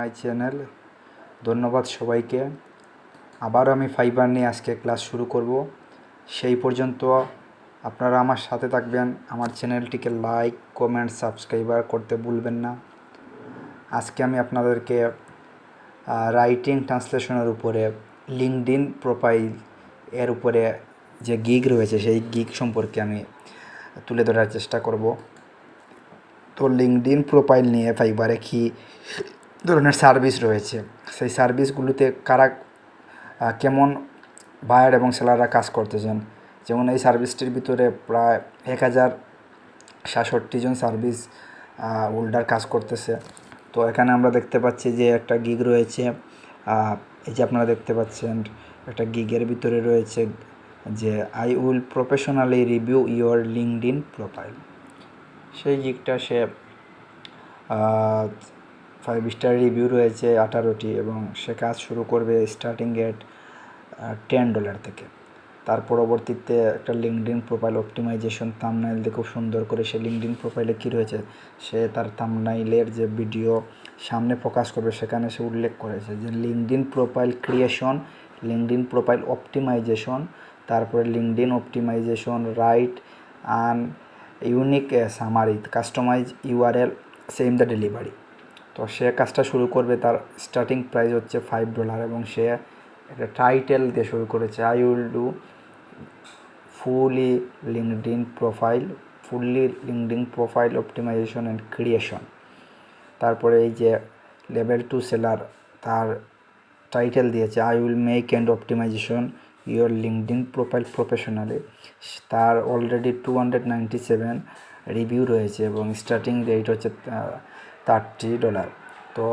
My channel. ধন্যবাদ সবাইকে। আবার আমি ফাইবার নিয়ে আজকে ক্লাস শুরু করব। সেই পর্যন্ত আপনারা আমার সাথে থাকবেন। আমার চ্যানেলটিকে লাইক, কমেন্ট, সাবস্ক্রাইবার করতে ভুলবেন না। আজকে আমি আপনাদেরকে রাইটিং ট্রান্সলেশনের উপরে লিঙ্কডইন প্রোফাইল এর উপরে যে গিগ রয়েছে সেই গিগ সম্পর্কে আমি তুলে ধরার চেষ্টা করব। তো লিঙ্কডইন প্রোফাইল নিয়ে ফাইবারে কী ধরনের সার্ভিস রয়েছে, সেই সার্ভিসগুলোতে কারা কেমন বায়ার এবং সেলাররা কাজ করতেছেন। যেমন এই সার্ভিসটির ভিতরে প্রায় 1067 জন সার্ভিস হোল্ডার কাজ করতেছে। তো এখানে আমরা দেখতে পাচ্ছি যে একটা গিগ রয়েছে, এই যে আপনারা দেখতে পাচ্ছেন একটা গিগের ভিতরে রয়েছে যে I will professionally review your LinkedIn profile. সেই গিগটা সে 5 স্টার রিভিউ রয়েছে 18টি এবং সে কাজ শুরু করবে স্টার্টিং এট $10 থেকে। তার পরবর্তীতে একটা লিঙ্কডইন প্রোফাইল অপটিমাইজেশন থাম্বনেইল দিয়ে খুব সুন্দর করে সে লিঙ্কডইন প্রোফাইলে কী রয়েছে সে তার থাম্বনেইলের যে ভিডিও সামনে ফোকাস করবে সেখানে সে উল্লেখ করেছে যে LinkedIn profile creation, LinkedIn profile optimization, তারপরে LinkedIn optimization write and unique summary, customize URL, same day delivery. তো সে কাজটা শুরু করবে, তার স্টার্টিং প্রাইস হচ্ছে $5 এবং সে একটা টাইটেল দিয়ে শুরু করেছে I will do fully LinkedIn profile optimization and creation. তারপরে এই যে লেভেল 2 সেলার, তার টাইটেল দিয়েছে I will make and optimization your LinkedIn profile professionally. তার অলরেডি 297 রিভিউ রয়েছে এবং স্টার্টিং রেট হচ্ছে $30। তো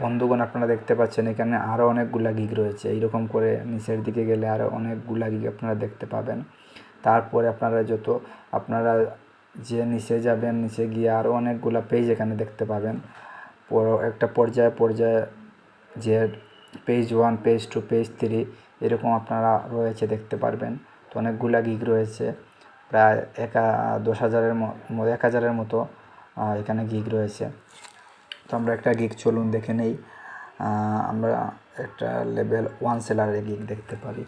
বন্ধুগণ, আপনারা দেখতে পাচ্ছেন এখানে আরও অনেকগুলা গিগ রয়েছে। এইরকম করে নিচের দিকে গেলে আরও অনেকগুলা গিগ আপনারা দেখতে পাবেন। তারপরে আপনারা যে নিচে যাবেন, নিচে গিয়ে আরও অনেকগুলা পেজ এখানে দেখতে পাবেন। একটা পর্যায়ে যে পেজ 1, পেজ 2, পেজ 3 এরকম আপনারা রয়েছে দেখতে পারবেন। তো অনেকগুলা গিগ রয়েছে, প্রায় 10,000-এর মতো এখানে গিগ রয়েছে। তো আমরা একটা গিগ চলুন দেখে নেই। আমরা একটা লেভেল 1 সেলারের গিগ দেখতে পারি।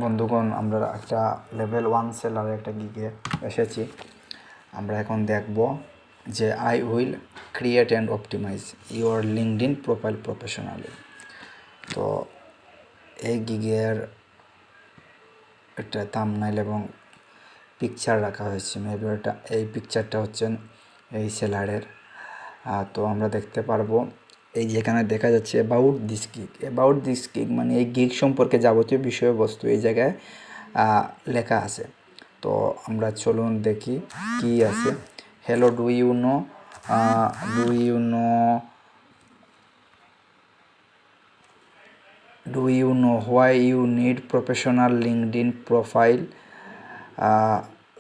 বন্ধুগণ, আমরা একটা লেভেল 1 সেলারের একটা গিগে এসেছি। আমরা এখন দেখব যে I will create and optimize your LinkedIn profile professionally. তো এই গিগের একটা থাম্বনেইল এবং পিকচার রাখা হয়েছে। মেবি এই পিকচারটা হচ্ছে এই সেলারের। তো আমরা দেখতে পারবো এই যেখানে দেখা যাচ্ছে অ্যাবাউট দিস গিগ মানে এই গিগ সম্পর্কে যাবতীয় বিষয়বস্তু এই জায়গায় লেখা আছে। তো আমরা চলুন দেখি কি আছে। Hello, do you know why you need professional LinkedIn profile?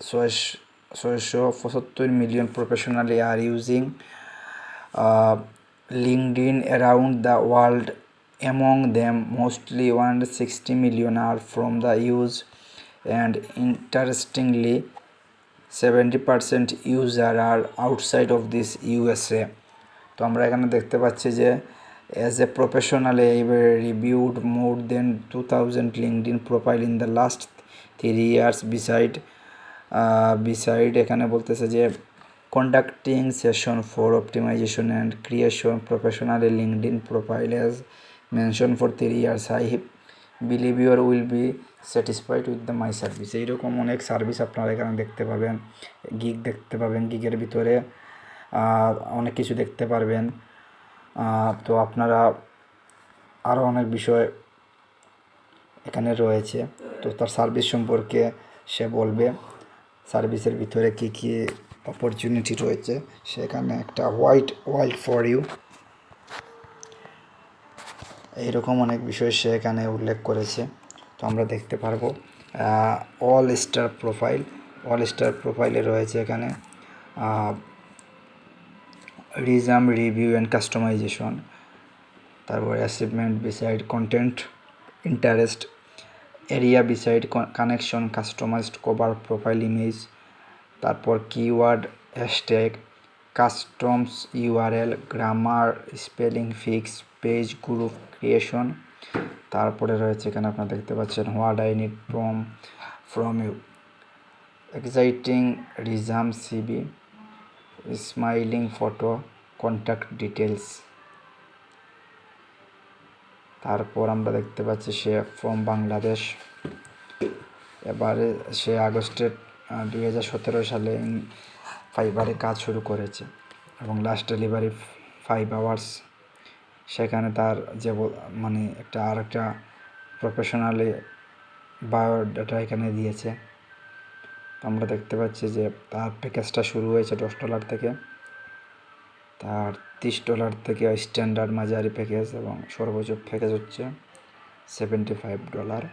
675 million professionally are using LinkedIn around the world. Among them, mostly 160 million are from the US, and interestingly, 70% user are outside of this USA. তো আমরা এখানে দেখতে পাচ্ছি যে as a professional I reviewed more than 2000 LinkedIn profile in the last 3 years. beside এখানে বলতেছে যে conducting session for optimization and creation professionally LinkedIn profile as mentioned for 3 years. I believe you will be satisfied with my service. এইরকম অনেক service আপনারা এখানে দেখতে পাবেন, gig দেখতে পাবেন। গিগের ভিতরে অনেক কিছু দেখতে পারবেন। তো আপনারা আরও অনেক বিষয় এখানে রয়েছে। তো তার সার্ভিস সম্পর্কে সে বলবে, সার্ভিসের ভিতরে কী কী অপরচুনিটি রয়েছে। সেখানে একটা ওয়াইল্ড ফর ইউ, এইরকম অনেক বিষয় সে এখানে উল্লেখ করেছে। তো আমরা দেখতে পারবো অল স্টার প্রোফাইলে রয়েছে এখানে রিজাম রিভিউ অ্যান্ড কাস্টমাইজেশন, তারপর achievement based content interest area based connection customized cover profile image, তারপর keyword hashtag customs URL, grammar, spelling fix, page group creation. তারপরে রয়েছে এখানে আপনারা দেখতে পাচ্ছেন what I need from you, exciting resume CV, smiling photo, contact details. তারপর আমরা দেখতে পাচ্ছি সে ফ্রম বাংলাদেশ। এবারে সে আগস্টের 2017 সালে ফাইবারে কাজ শুরু করেছে এবং লাস্ট ডেলিভারি 5 আওয়ার্স। সেখানে তার যে মানে আরেকটা প্রফেশনালি বায়োডাটা এখানে দিয়েছে। তো আমরা দেখতে পাচ্ছি যে তার প্যাকেজটা শুরু হয়েছে $10 থেকে, তার $30 থেকে স্ট্যান্ডার্ড মাঝারি প্যাকেজ এবং সর্বোচ্চ প্যাকেজ হচ্ছে $75।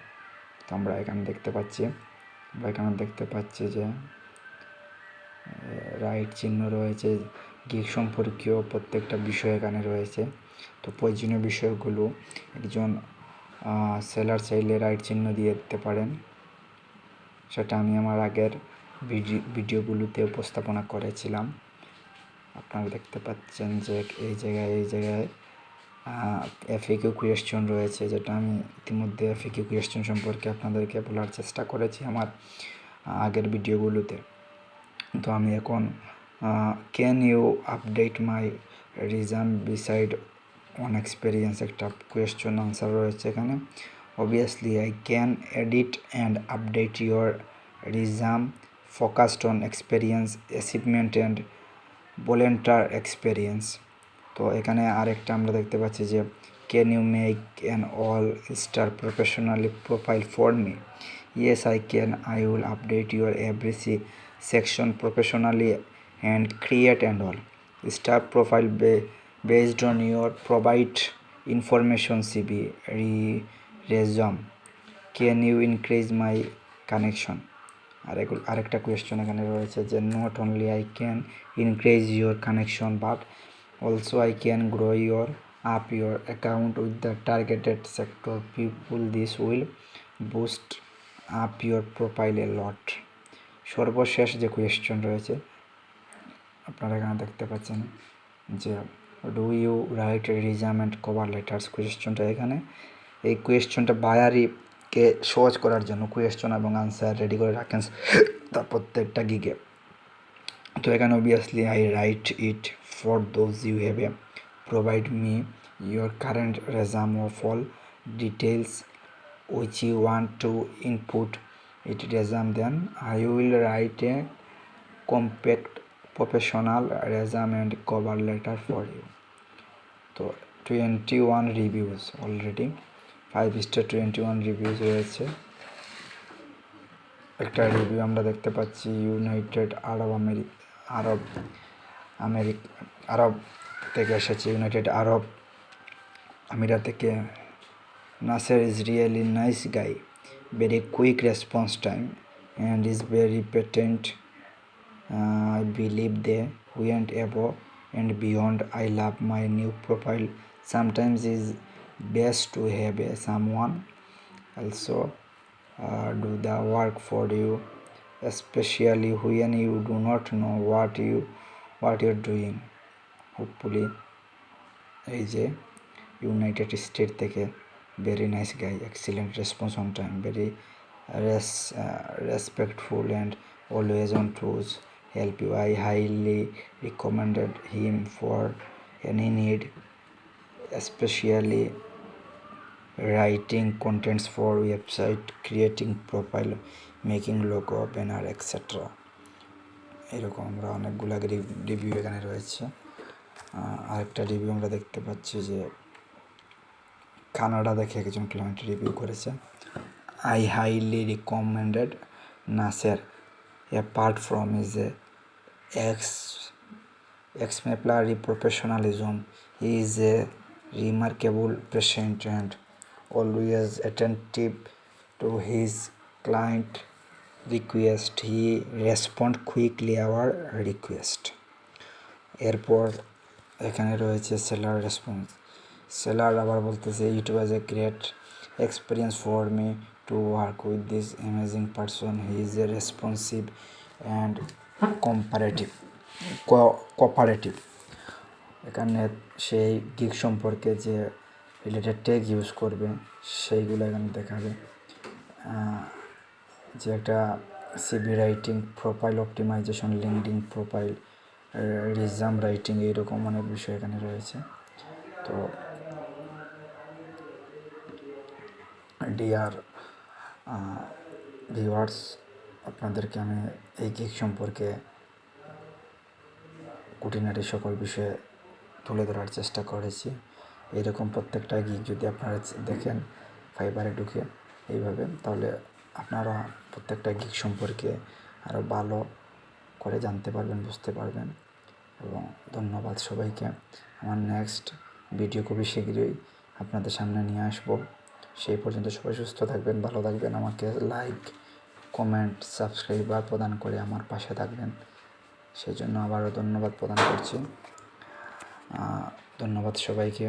তো আমরা এখানে দেখতে পাচ্ছি যে রাইট চিহ্ন রয়েছে, গিগ সম্পর্কীয় প্রত্যেকটা বিষয় এখানে রয়েছে। তো প্রয়োজনীয় বিষয়গুলো একজন সেলার চাইলে রাইট চিহ্ন দিয়ে দিতে পারেন। সেটা আমি আমার আগের ভিডিওগুলোতে উপস্থাপনা করেছিলাম। আপনারা দেখতে পাচ্ছেন যে এই জায়গায় এফএকিউ কোয়েশ্চন রয়েছে, যেটা আমি ইতিমধ্যে এফএকিউ কোয়েশ্চন সম্পর্কে আপনাদেরকে বলার চেষ্টা করেছি আমার আগের ভিডিওগুলোতে। তো আমি এখন can you update my resume based on experience একটা কোয়েশ্চন আনসার রয়েছে এখানে। Obviously I can edit and update your resume focused on experience, achievement and volunteer experience. তো এখানে আরেকটা আমরা দেখতে পাচ্ছি যে can you make an all star professionally profile for me? Yes I can, I will update your every section professionally and create and all star profile based on your provide information CV resume. Can you increase my connection? আরেকটা question এখানে রয়েছে যে not only I can increase your connection but also I can grow your account with the targeted sector people, this will boost up your profile a lot. সর্বশেষ যে question রয়েছে আপনারা এখানে দেখতে পাচ্ছেন যে do you write resume and cover letters কোয়েশ্চনটা এখানে। এই কোয়েশ্চনটা বায়ারিকে সহজ করার জন্য কোয়েশ্চন এবং আনসার রেডি করে রাখেন তার প্রত্যেকটা গিগে। তো এখানে obviously I write it for those you have a provide me your current resume of all details which you want to input it resume, then I will write a compact professional resume and cover letter for you. তো 21 reviews already 5 star 21 reviews রয়েছে। একটা review আমরা দেখতে পাচ্ছি United আরব থেকে এসেছে, United আরব আমিরাত থেকে। Nasser is really nice guy, very quick response time and is very patent. I believe they went above and beyond. I love my new profile. Sometimes it's best to have someone also do the work for you, especially when you do not know what you're doing. Hopefully এই যে United state থেকে very nice guy, excellent response on time, very respectful and always on toes, help you. I highly recommended him for any need, especially writing contents for website, creating profile, making logo, banner, etc. এরকম আমরা অনেকগুলো review এখানে রয়েছে। আরেকটা review আমরা দেখতে পাচ্ছি যে কানাডা দেখে একজন ক্লায়েন্ট রিভিউ করেছে। I highly recommended Naser apart from is exemplary professionalism. He is a remarkable patient and always attentive to his client request. He respond quickly our request. এরপর এখানে রয়েছে সেলার রেসপন্স। সেলার আবার বলতেছে it was a great experience for me to work with this amazing person, he is a responsive and comparative. Cooperative. এখানে সেই gig সম্পর্কে যে related tag use করবে সেইগুলো এখানে দেখাবে। যে একটা CV writing, profile optimization, LinkedIn profile, resume writing, এইরকম অনেক বিষয় এখানে রয়েছে। তো ডিয়ার ভিউয়ার্স, আপনাদেরকে আমি এই গিগ সম্পর্কে খুঁটিনাটি সকল বিষয়ে তুলে ধরার চেষ্টা করেছি। এইরকম প্রত্যেকটা গিগ যদি আপনারা দেখেন ফাইবারে ঢুকে এইভাবে, তাহলে আপনারা প্রত্যেকটা গিগ সম্পর্কে আরও ভালো করে জানতে পারবেন, বুঝতে পারবেন। এবং ধন্যবাদ সবাইকে। আমার নেক্সট ভিডিও খুবই শীঘ্রই আপনাদের সামনে নিয়ে আসবো। সেই পর্যন্ত সবাই সুস্থ থাকবেন, ভালো থাকবেন। আমাকে লাইক, কমেন্ট, সাবস্ক্রাইবার প্রদান করে আমার পাশে থাকবেন, সেই জন্য আবারও ধন্যবাদ প্রদান করছি। ধন্যবাদ সবাইকে।